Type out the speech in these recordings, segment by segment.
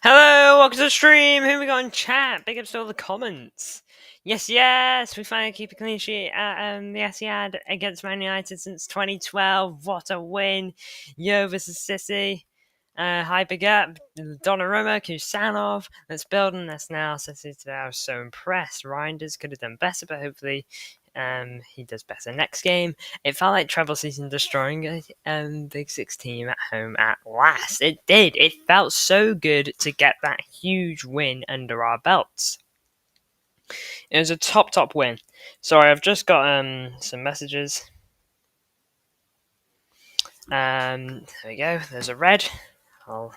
Hello, welcome to the stream. Who we got in chat? Big ups to all the comments. Yes, we finally keep a clean sheet at the Etihad against Man United since 2012. What a win! Yo versus City. Hi, big up. Donnarumma, Kusanov. Let's build on this now. City today, I was so impressed. Reinders could have done better, but hopefully he does better next game. It felt like treble season destroying Big Six team at home at last. It did. It felt so good to get that huge win under our belts. It was a top win. Sorry, I've just got some messages. There we go. There's a red. I'll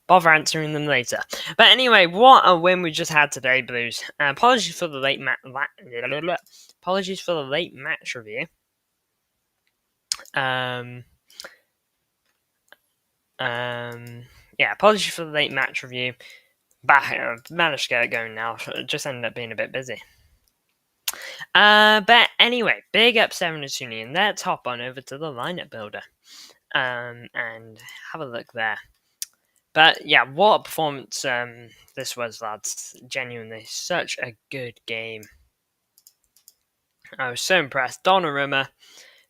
bother answering them later. But anyway, what a win we just had today, Blues. Apologies for the late match review. Apologies for the late match review. But I've managed to get it going now. It just ended up being a bit busy. But anyway, big up 7 tuning in. They're top on over to the lineup builder. And have a look there. But yeah, what a performance this was, lads. Genuinely, such a good game. I was so impressed. Donnarumma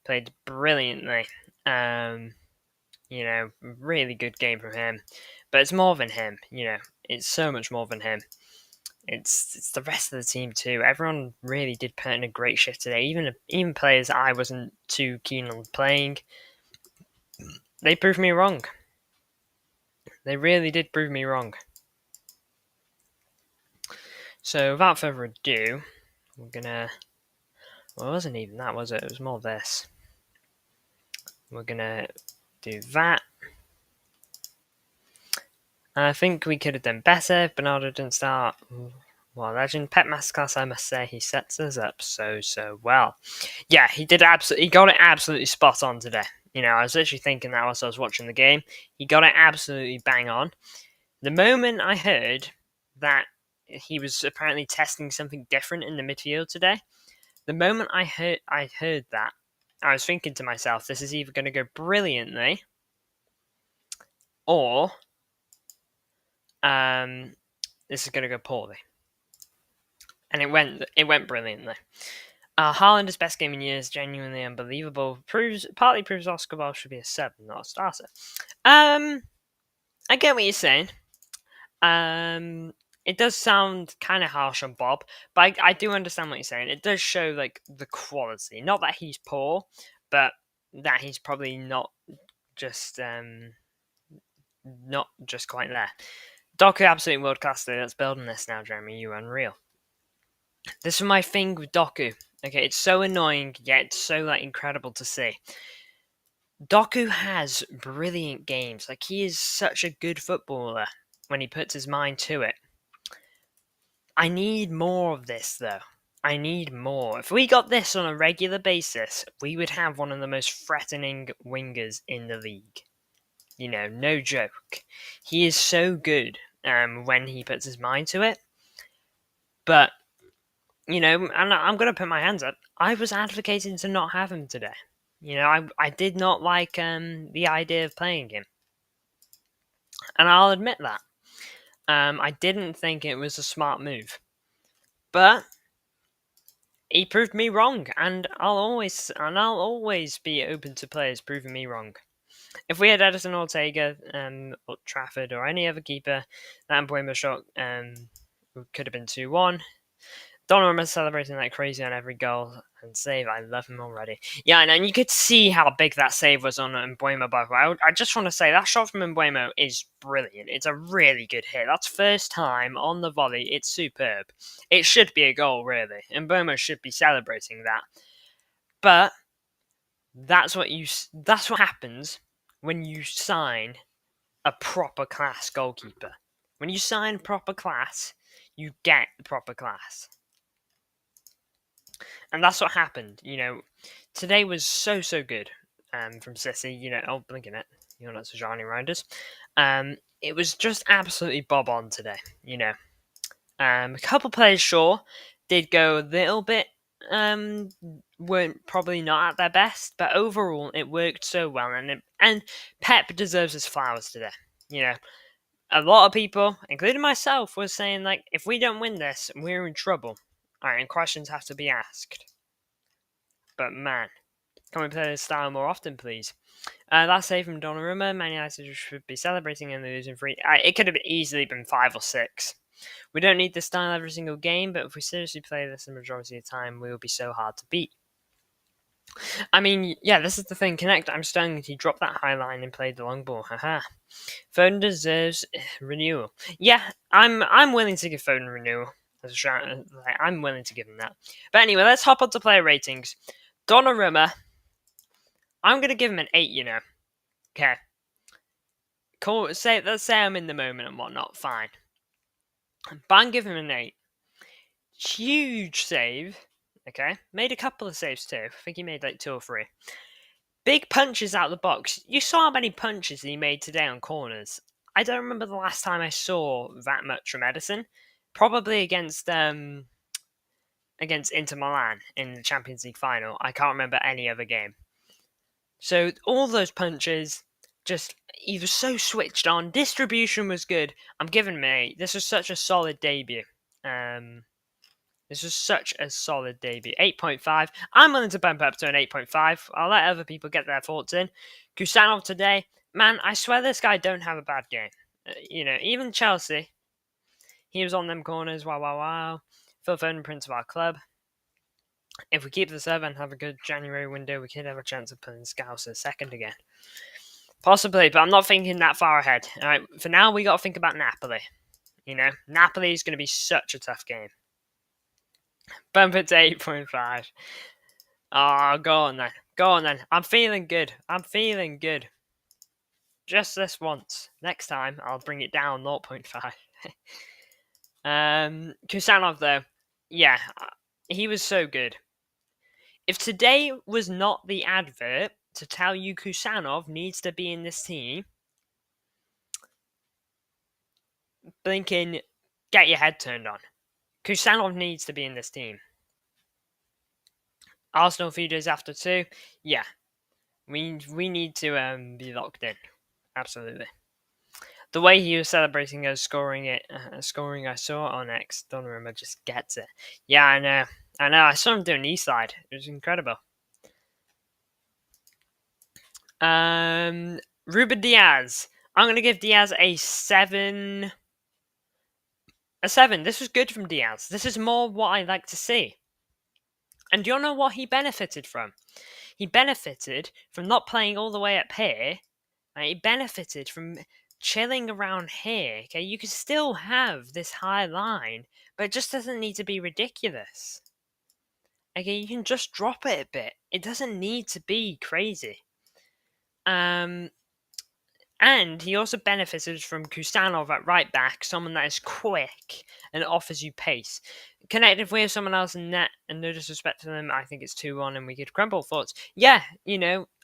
played brilliantly. Really good game from him. But it's more than him, It's so much more than him. It's the rest of the team too. Everyone really did put in a great shift today. Even players I wasn't too keen on playing, they proved me wrong. They really did prove me wrong. So without further ado, we're gonna. Well, it wasn't even that, was it? It was more this. We're gonna do that. I think we could have done better if Bernardo didn't start. Well, legend Pep Masterclass, I must say, he sets us up so well. Yeah, he did he got it absolutely spot on today. I was literally thinking that whilst I was watching the game. He got it absolutely bang on. The moment I heard that he was apparently testing something different in the midfield today, the moment I heard that, I was thinking to myself, this is either going to go brilliantly, or this is going to go poorly. And it went brilliantly. Haaland's best game in years, genuinely unbelievable. Partly proves Oscar Wilde should be a sub, not a starter. I get what you're saying. It does sound kind of harsh on Bob, but I do understand what you're saying. It does show like the quality, not that he's poor, but that he's probably not just quite there. Doku absolutely world class today. Let's build on this now, Jeremy. You unreal. This is my thing with Doku. Okay, it's so annoying, yet it's so incredible to see. Doku has brilliant games. He is such a good footballer when he puts his mind to it. I need more of this, though. I need more. If we got this on a regular basis, we would have one of the most threatening wingers in the league. No joke. He is so good when he puts his mind to it. But, and I'm going to put my hands up. I was advocating to not have him today. I did not like the idea of playing him. And I'll admit that. I didn't think it was a smart move. But he proved me wrong, and I'll always be open to players proving me wrong. If we had Edison Ortega, or Trafford, or any other keeper, that Mbeumo shot could have been 2-1. Donnarumma celebrating like crazy on every goal and save. I love him already. Yeah, and you could see how big that save was on Mbeumo, by the way. I just want to say, that shot from Mbeumo is brilliant. It's a really good hit. That's first time on the volley. It's superb. It should be a goal, really. Mbeumo should be celebrating that. But that's what happens when you sign a proper class goalkeeper. When you sign proper class, you get the proper class. And that's what happened. Today was so good from City. Blinking it. You're not Sajani Rounders. It was just absolutely bob on today. A couple players, sure, did go a little bit, weren't probably not at their best, but overall it worked so well. And Pep deserves his flowers today. a lot of people, including myself, was saying, like, if we don't win this, we're in trouble. Alright, and questions have to be asked. But man, can we play this style more often, please? Last save from Donnarumma. Man United should be celebrating and losing 3. It could have easily been 5 or 6. We don't need this style every single game, but if we seriously play this the majority of the time, we will be so hard to beat. I mean, yeah, this is the thing. Connect, I'm stunned he dropped that high line and played the long ball. Haha. Foden deserves renewal. Yeah, I'm willing to give Foden renewal. I'm willing to give him that. But anyway, let's hop on to player ratings. Donnarumma, I'm gonna give him an 8. Okay. Cool. Let's say I'm in the moment and whatnot. Fine. But I'm giving him an 8. Huge save. Okay. Made a couple of saves too. I think he made like 2 or 3. Big punches out of the box. You saw how many punches he made today on corners. I don't remember the last time I saw that much from Edison. Probably against Inter Milan in the Champions League final. I can't remember any other game. So all those punches, just he was so switched on. Distribution was good. I'm giving him an 8. This was such a solid debut. This was such a solid debut. 8.5. I'm willing to bump up to an 8.5. I'll let other people get their thoughts in. Kusanov today, man, I swear this guy don't have a bad game. Even Chelsea, he was on them corners. Wow. Phil Foden, prince of our club. If we keep this up and have a good January window, we could have a chance of putting Scouse second again. Possibly, but I'm not thinking that far ahead. All right, for now, we got to think about Napoli. Napoli is going to be such a tough game. Bump it to 8.5. Oh, go on then. I'm feeling good. Just this once. Next time, I'll bring it down 0.5. Kusanov, though. Yeah, he was so good. If today was not the advert to tell you Kusanov needs to be in this team, blinking, get your head turned on. Kusanov needs to be in this team. Arsenal a few days after too. Yeah, we need to be locked in. Absolutely. The way he was celebrating us scoring, I saw on X. Donnarumma just gets it. Yeah, I know. I saw him do an E-slide. It was incredible. Ruben Diaz. I'm gonna give Diaz a 7. A 7. This was good from Diaz. This is more what I like to see. And do you know what he benefited from? He benefited from not playing all the way up here. He benefited from chilling around here. Okay, you can still have this high line, but it just doesn't need to be ridiculous. Okay, you can just drop it a bit. It doesn't need to be crazy. And he also benefited from Kusanov at right back, someone that is quick and offers you pace. Connected if we have someone else in net, and no disrespect to them, I think it's 2-1 and we could crumble. Thoughts? Yeah,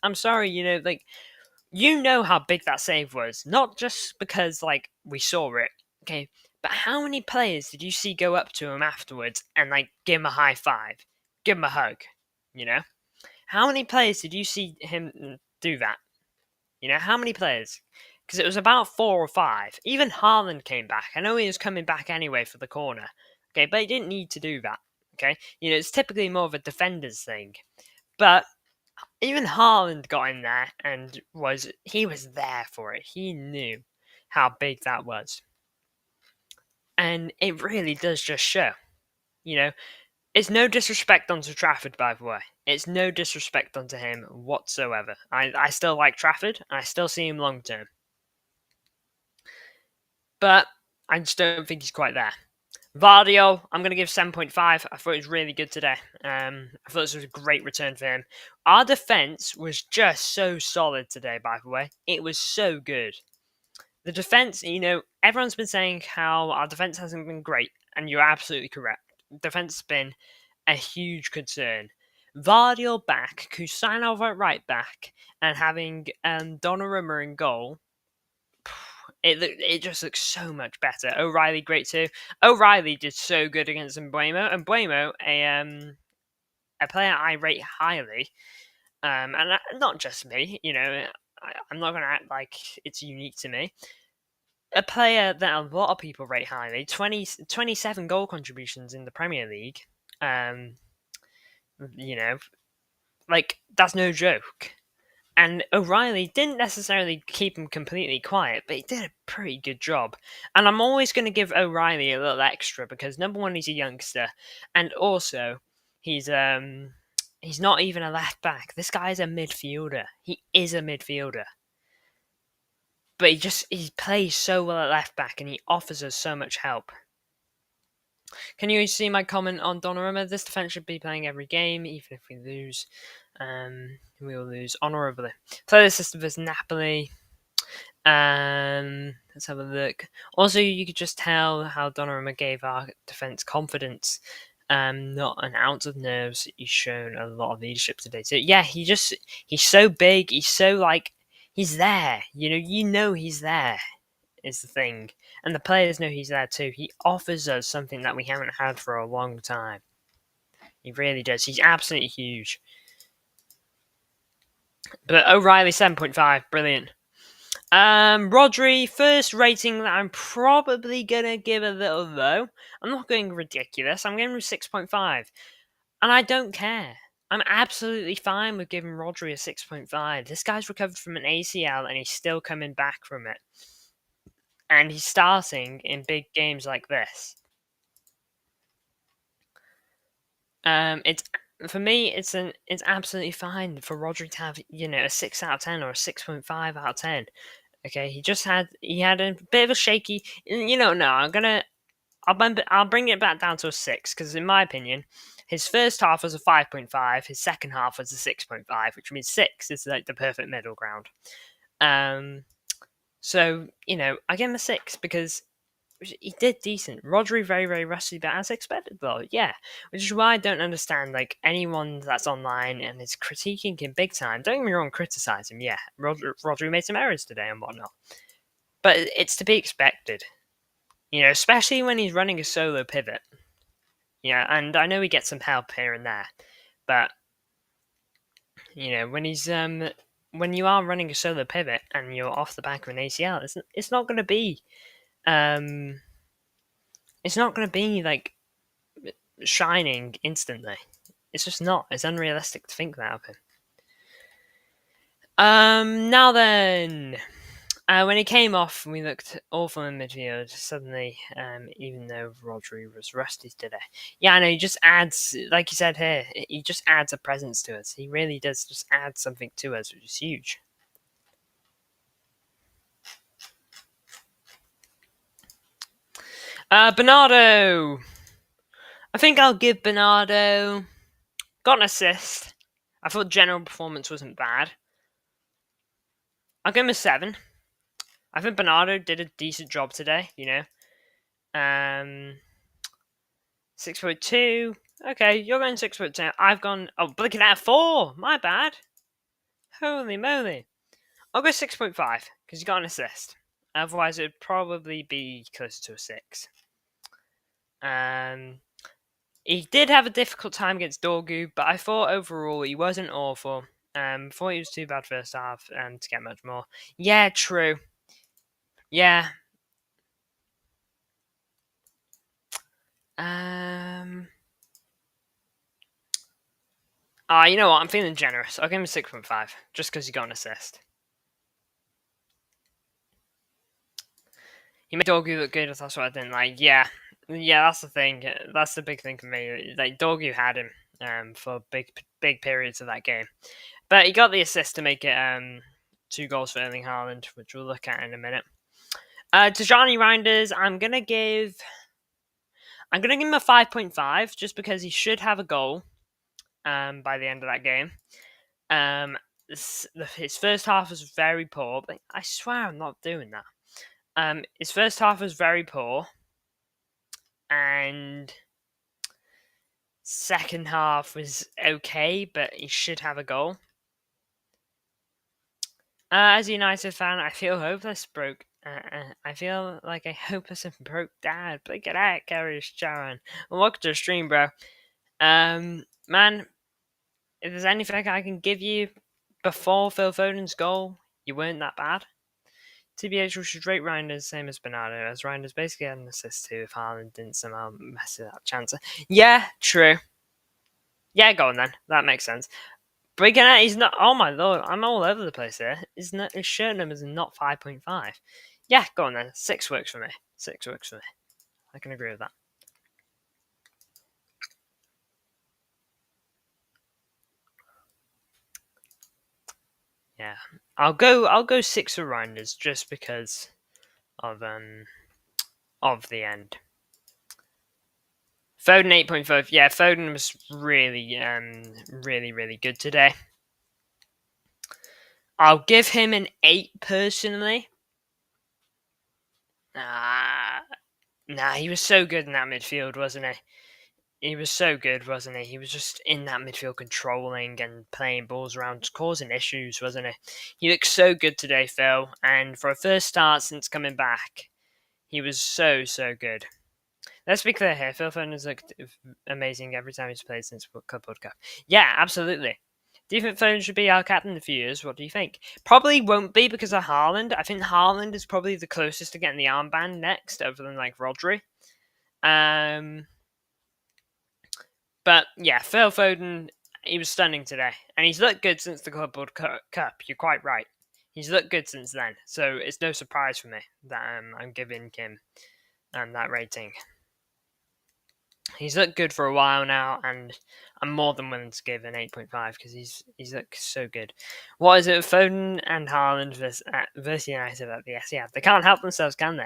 I'm sorry, you know how big that save was. Not just because, we saw it, okay, but how many players did you see go up to him afterwards and, give him a high five? Give him a hug, How many players did you see him do that? How many players? Because it was about 4 or 5. Even Haaland came back. I know he was coming back anyway for the corner. Okay, but he didn't need to do that. Okay, it's typically more of a defender's thing. But even Haaland got in there and he was there for it. He knew how big that was. And it really does just show. It's no disrespect onto Trafford, by the way. It's no disrespect onto him whatsoever. I still like Trafford. I still see him long term. But I just don't think he's quite there. Vardio, I'm going to give 7.5. I thought it was really good today. I thought this was a great return for him. Our defence was just so solid today, by the way. It was so good. The defence, everyone's been saying how our defence hasn't been great, and you're absolutely correct. Defence has been a huge concern. Vardio back, Kusanov at right back, and having Donnarumma in goal, it just looks so much better. O'Reilly, great too. O'Reilly did so good against Mbuemo. And Mbuemo, a player I rate highly, and not just me, I'm not going to act like it's unique to me. a player that a lot of people rate highly. 27 goal contributions in the Premier League. Um, you know, like that's no joke. And O'Reilly didn't necessarily keep him completely quiet, but he did a pretty good job. And I'm always going to give O'Reilly a little extra because number one, he's a youngster, and also he's not even a left back. This guy's a midfielder. He is a midfielder, but he plays so well at left back, and he offers us so much help. Can you see my comment on Donnarumma? This defense should be playing every game, even if we lose. We will lose honourably. Play the system versus Napoli. Let's have a look. Also, you could just tell how Donnarumma gave our defence confidence. Not an ounce of nerves. He's shown a lot of leadership today. So yeah, he's so big. He's so he's there. You know he's there. Is the thing, and the players know he's there too. He offers us something that we haven't had for a long time. He really does. He's absolutely huge. But O'Reilly 7.5, brilliant. Rodri, first rating that I'm probably gonna give a little low. I'm not going ridiculous. I'm giving him 6.5, and I don't care. I'm absolutely fine with giving Rodri a 6.5. This guy's recovered from an ACL and he's still coming back from it. And he's starting in big games like this. It's for me, it's absolutely fine for Rodri to have a 6 out of 10 or a 6.5 out of 10. Okay, he had a bit of a shaky. No, I'll bring it back down to a 6 because in my opinion, his first half was a 5.5, his second half was a 6.5, which means 6 is like the perfect middle ground. So I give him a 6 because he did decent. Rodri very, very rusty, but as expected though, yeah. Which is why I don't understand anyone that's online and is critiquing him big time. Don't get me wrong, criticize him, yeah. Rodri made some errors today and whatnot, but it's to be expected. Especially when he's running a solo pivot. Yeah, and I know he gets some help here and there, but when he's when you are running a solo pivot and you're off the back of an ACL, it's not going to be it's not going to be shining instantly. It's just not. It's unrealistic to think that of him. Now then, when he came off, we looked awful in midfield. Suddenly, even though Rodri was rusty today, yeah, I know he just adds, like you said here, he just adds a presence to us. He really does just add something to us, which is huge. Bernardo. I think I'll give Bernardo. Got an assist. I thought general performance wasn't bad. I'll give him a 7. I think Bernardo did a decent job today, 6.2. Okay, you're going 6.2. I've gone. Oh, look at that, 4. My bad. Holy moly. I'll go 6.5 because he got an assist. Otherwise, it'd probably be closer to a 6. He did have a difficult time against Dorgu, but I thought overall he wasn't awful. Thought he was too bad first half to get much more. Yeah, true. Yeah. You know what? I'm feeling generous. I'll give him a 6.5 just because he got an assist. He made Dorgu look good. That's what I didn't like. Yeah, that's the thing. That's the big thing for me. Dorgu had him for big periods of that game, but he got the assist to make it 2 goals for Erling Haaland, which we'll look at in a minute. To Johnny Reinders, I'm gonna give him a 5.5 just because he should have a goal by the end of that game. His first half was very poor, but I swear I'm not doing that. His first half was very poor, and second half was okay, but he should have a goal. As a United fan, I feel hopeless, broke. I feel like a hopeless and broke dad. But look at that, Gary Sharon. Welcome to the stream, bro. Man, if there's anything I can give you before Phil Foden's goal, you weren't that bad. TBH, we should rate Reinders same as Bernardo, as Reinders basically had an assist too if Haaland didn't somehow mess it up chance. Yeah, true. Yeah, go on then. That makes sense. But again, he's not. Oh my lord, I'm all over the place here. His shirt number is not 5.5. Yeah, go on then. 6 works for me. 6 works for me. I can agree with that. Yeah, I'll go 6 for Reinders just because of the end. Foden 8.5. Yeah, Foden was really good today. I'll give him an 8 personally. Nah, he was so good in that midfield, wasn't he? He was so good, wasn't he? He was just in that midfield controlling and playing balls around, causing issues, wasn't he? He looked so good today, Phil, and for a first start since coming back, he was so good. Let's be clear here, Phil Foden has looked amazing every time he's played since Club World Cup. Yeah, absolutely. Do you think Foden should be our captain in a few years? What do you think? Probably won't be because of Haaland. I think Haaland is probably the closest to getting the armband next, other than like Rodri. But yeah, Phil Foden, he was stunning today, and he's looked good since the Club World Cup. You're quite right. He's looked good since then, so it's no surprise for me that I'm giving him that rating. He's looked good for a while now, and I'm more than willing to give an 8.5 because he's looked so good. What is it with Foden and Haaland versus United at the Etihad? They can't help themselves, can they?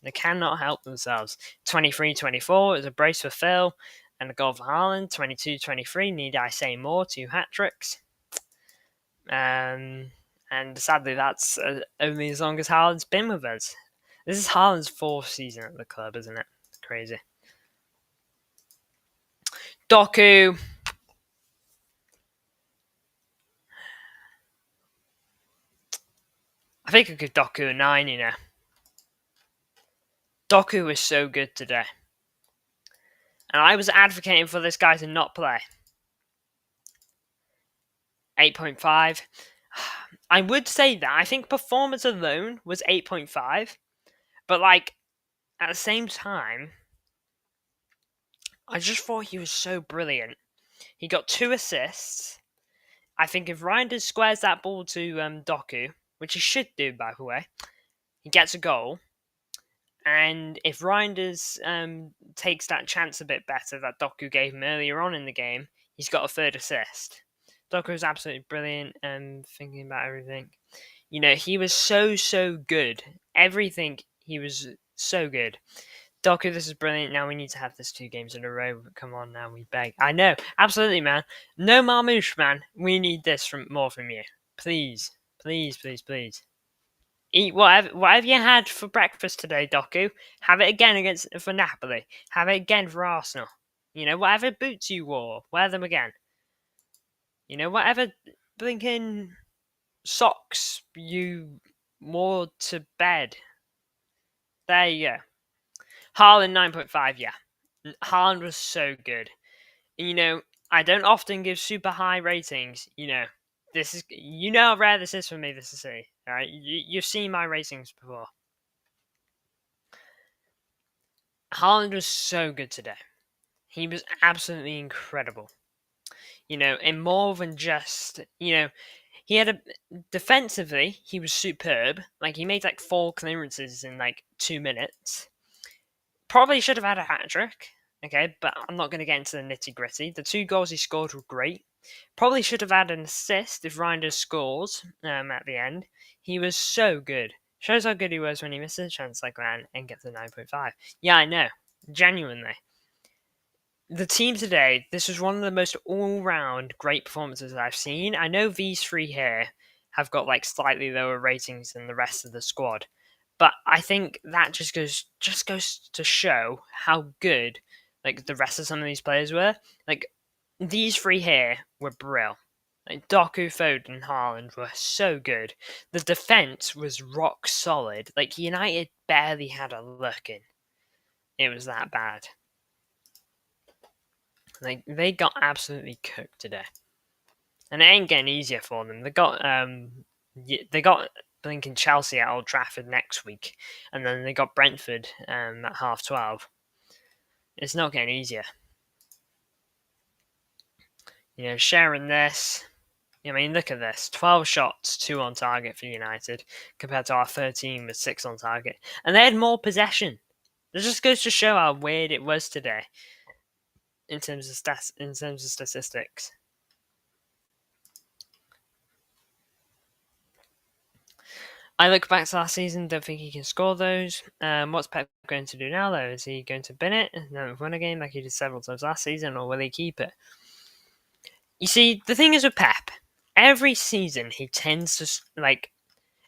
They cannot help themselves. 23-24 is a brace for Phil and a goal for Haaland. 22-23, need I say more? 2 hat-tricks. And sadly, that's only as long as Haaland's been with us. This is Haaland's 4th season at the club, isn't it? Crazy. Doku. I think I give Doku a 9, you know. Doku was so good today. And I was advocating for this guy to not play. 8.5. I would say that. I think performance alone was 8.5. But, like, at the same time, I just thought he was so brilliant. He got 2 assists. I think if Reinders squares that ball to Doku, which he should do, by the way, he gets a goal. And if Reinders takes that chance a bit better that Doku gave him earlier on in the game, he's got a 3rd assist. Doku was absolutely brilliant thinking about everything. You know, he was so good. Everything, he was so good. Doku, this is brilliant. Now we need to have this 2 games in a row. Come on now, we beg. I know, absolutely, man. No Marmouche, man. We need this more from you. Please. Eat whatever you had for breakfast today, Doku. Have it again for Napoli. Have it again for Arsenal. You know, whatever boots you wore, wear them again. You know, whatever blinking socks you wore to bed. There you go. Haaland 9.5, yeah. Haaland was so good. And, you know, I don't often give super high ratings. You know, how rare this is for me. This is see. All right, you've seen my ratings before. Haaland was so good today. He was absolutely incredible. You know, in more than just, you know, he had defensively, he was superb. Like, he made like 4 clearances in like 2 minutes. Probably should have had a hat trick. Okay, but I'm not going to get into the nitty gritty. The 2 goals he scored were great. Probably should have had an assist if Reinders scores at the end. He was so good. Shows how good he was when he misses a chance like that and gets a 9.5. Yeah, I know. Genuinely. The team today, this was one of the most all-round great performances I've seen. I know these 3 here have got like slightly lower ratings than the rest of the squad, but I think that just goes to show how good like the rest of some of these players were. Like these 3 here were brilliant. Like Doku, Foden, Haaland were so good. The defense was rock solid. Like United barely had a look in. It was that bad. Like they got absolutely cooked today, and it ain't getting easier for them. They got blinking Chelsea at Old Trafford next week, and then they got Brentford at 12:30. It's not getting easier. Sharing this. I mean, look at this. 12 shots, 2 on target for United, compared to our 13 with 6 on target. And they had more possession. It just goes to show how weird it was today in terms of statistics. I look back to last season, don't think he can score those. What's Pep going to do now, though? Is he going to bin it and then win a game like he did several times last season, or will he keep it? You see, the thing is with Pep, every season he tends to,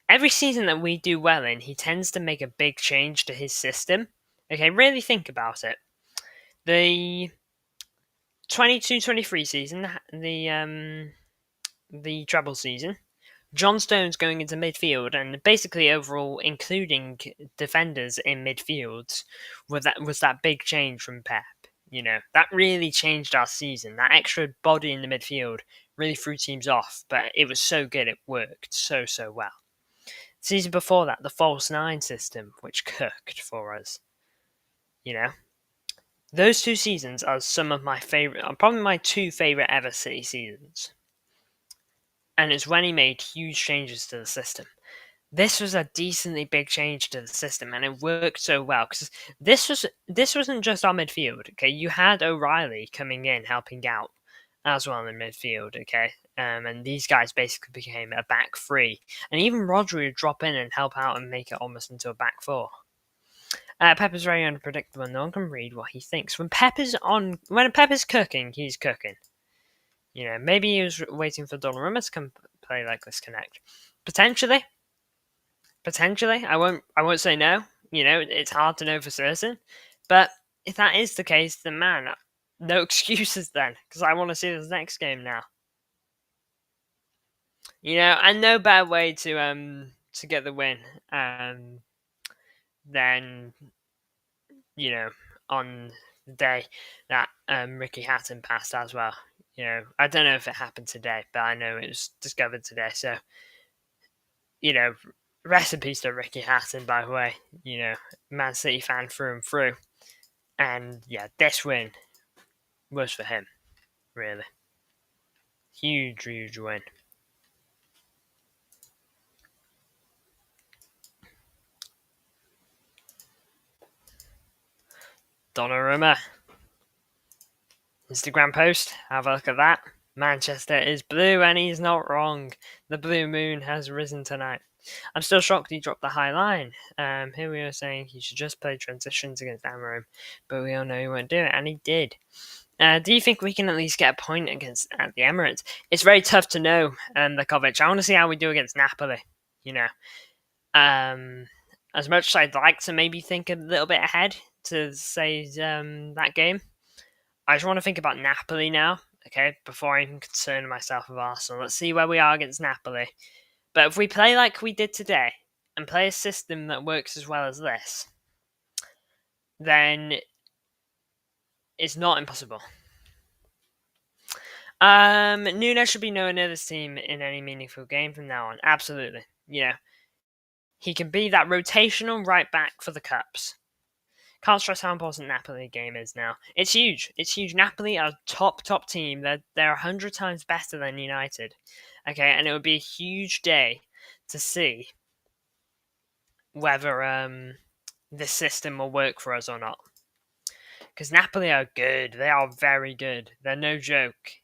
every season that we do well in, he tends to make a big change to his system. Okay, really think about it. The 22-23 season, the treble season, John Stones going into midfield and basically overall including defenders in midfield was that big change from Pep. That really changed our season. That extra body in the midfield really threw teams off, but it was so good, it worked so well. Season before that, the false 9 system, which cooked for us. Those 2 seasons are some of my favourite, probably my 2 favourite ever City seasons. And it's when he made huge changes to the system. This was a decently big change to the system, and it worked so well because this wasn't just our midfield. Okay, you had O'Reilly coming in helping out as well in midfield. Okay, and these guys basically became a back 3, and even Rodri would drop in and help out and make it almost into a back 4. Pep is very unpredictable. No one can read what he thinks. When Pep is cooking, he's cooking. Maybe he was waiting for Donnarumma to come play like this connect. Potentially. I won't say no. It's hard to know for certain. But if that is the case, then man, no excuses then, because I want to see this next game now. And no better way to get the win than on the day that Ricky Hatton passed as well. I don't know if it happened today, but I know it was discovered today. So, rest in peace to Ricky Hatton, by the way. Man City fan through and through. And yeah, this win was for him, really. Huge win. Donnarumma. Instagram post, have a look at that. Manchester is blue and he's not wrong. The blue moon has risen tonight. I'm still shocked he dropped the high line. Here we are saying he should just play transitions against Amarim, but we all know he won't do it, and he did. Do you think we can at least get a point at the Emirates? It's very tough to know, Lakovic. I want to see how we do against Napoli. As much as I'd like to maybe think a little bit ahead to say that game, I just want to think about Napoli now, okay, before I even concern myself with Arsenal. Let's see where we are against Napoli. But if we play like we did today, and play a system that works as well as this, then it's not impossible. Nuno should be nowhere near this team in any meaningful game from now on. Absolutely. He can be that rotational right back for the Cups. Can't stress how important Napoli game is now. It's huge. Napoli are top team. They're 100 times better than United. Okay, and it would be a huge day to see whether this system will work for us or not. Because Napoli are good. They are very good. They're no joke.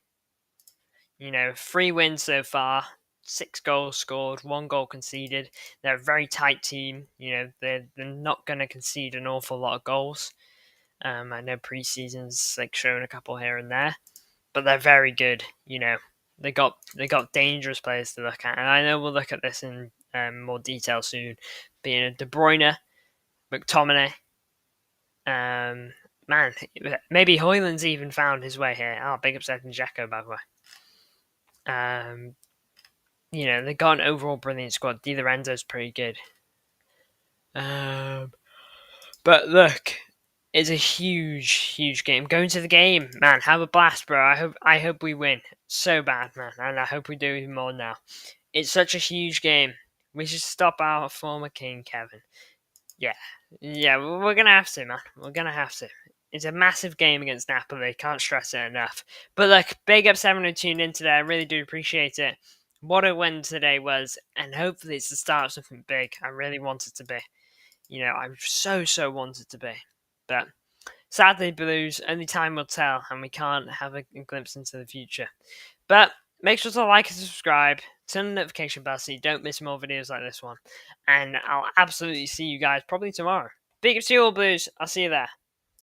3 wins so far. 6 goals scored, 1 goal conceded. They're a very tight team. They're not going to concede an awful lot of goals. I know preseason's showing a couple here and there, but they're very good. They got dangerous players to look at, and I know we'll look at this in more detail soon. Being De Bruyne, McTominay, maybe Højlund's even found his way here. Big upset in Dzeko, by the way. They got an overall brilliant squad. Di Lorenzo's pretty good. But look, it's a huge game. Going to the game, man, have a blast, bro. I hope we win so bad, man, and I hope we do even more now. It's such a huge game. We should stop our former king, Kevin. Yeah, we're gonna have to, man. We're gonna have to. It's a massive game against Napoli. Can't stress it enough. But look, big up 7 who tuned in today. I really do appreciate it. What a win today was, and hopefully it's the start of something big. I really want it to be. I so want it to be. But sadly, Blues, only time will tell, and we can't have a glimpse into the future. But make sure to like and subscribe, turn the notification bell so you don't miss more videos like this one. And I'll absolutely see you guys probably tomorrow. Big up to you all, Blues. I'll see you there.